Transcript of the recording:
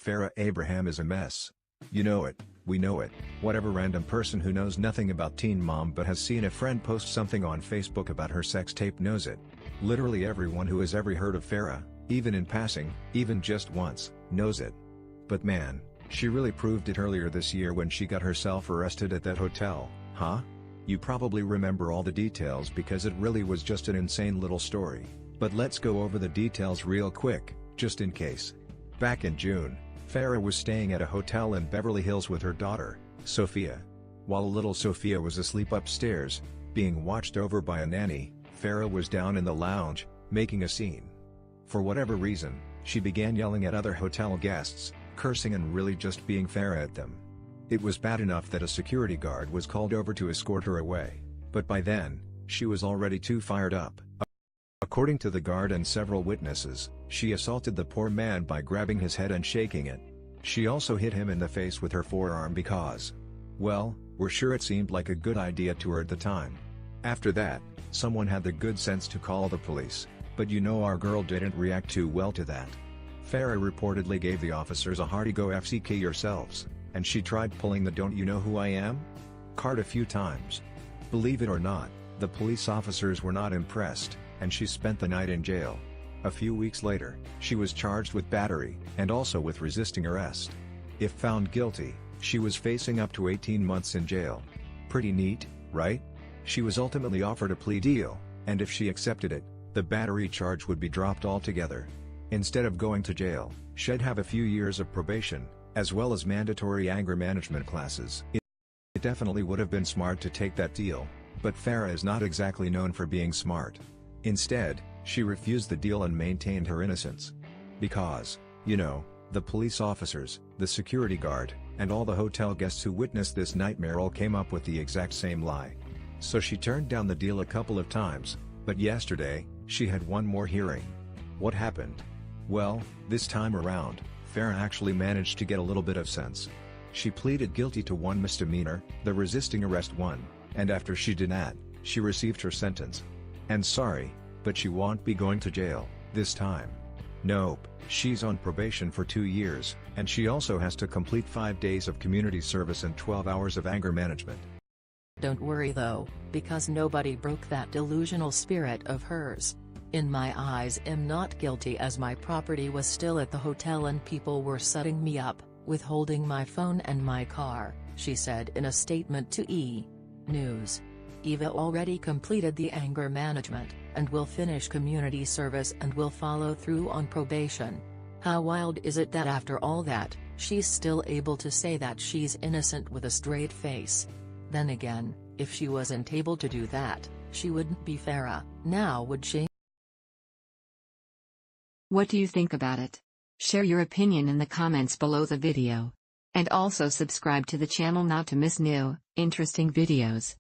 Farrah Abraham is a mess. You know it, we know it, whatever random person who knows nothing about Teen Mom but has seen a friend post something on Facebook about her sex tape knows it. Literally everyone who has ever heard of Farrah, even in passing, even just once, knows it. But man, she really proved it earlier this year when she got herself arrested at that hotel, huh? You probably remember all the details because it really was just an insane little story, but let's go over the details real quick, just in case. Back in June, Farrah was staying at a hotel in Beverly Hills with her daughter, Sophia. While little Sophia was asleep upstairs, being watched over by a nanny, Farrah was down in the lounge, making a scene. For whatever reason, she began yelling at other hotel guests, cursing and really just being Farrah at them. It was bad enough that a security guard was called over to escort her away, but by then, she was already too fired up. According to the guard and several witnesses, she assaulted the poor man by grabbing his head and shaking it. She also hit him in the face with her forearm because, well, we're sure it seemed like a good idea to her at the time. After that, someone had the good sense to call the police, but you know our girl didn't react too well to that. Farrah reportedly gave the officers a hearty "go FCK yourselves," and she tried pulling the "don't you know who I am?" card a few times. Believe it or not, the police officers were not impressed, and she spent the night in jail. A few weeks later, she was charged with battery, and also with resisting arrest. If found guilty, she was facing up to 18 months in jail. Pretty neat, right? She was ultimately offered a plea deal, and if she accepted it, the battery charge would be dropped altogether. Instead of going to jail, she'd have a few years of probation, as well as mandatory anger management classes. It definitely would have been smart to take that deal, but Farrah is not exactly known for being smart. Instead, she refused the deal and maintained her innocence. Because, you know, the police officers, the security guard, and all the hotel guests who witnessed this nightmare all came up with the exact same lie. So she turned down the deal a couple of times, but yesterday, she had one more hearing. What happened? Well, this time around, Farrah actually managed to get a little bit of sense. She pleaded guilty to one misdemeanor, the resisting arrest one, and after she did that, she received her sentence. And sorry, but she won't be going to jail, this time. Nope, she's on probation for 2 years, and she also has to complete 5 days of community service and 12 hours of anger management. Don't worry though, because nobody broke that delusional spirit of hers. In my eyes, I'm not guilty as my property was still at the hotel and people were setting me up, withholding my phone and my car, she said in a statement to E! News. Eva already completed the anger management, and will finish community service and will follow through on probation. How wild is it that after all that, she's still able to say that she's innocent with a straight face? Then again, if she wasn't able to do that, she wouldn't be Farrah, now would she? What do you think about it? Share your opinion in the comments below the video. And also subscribe to the channel not to miss new, interesting videos.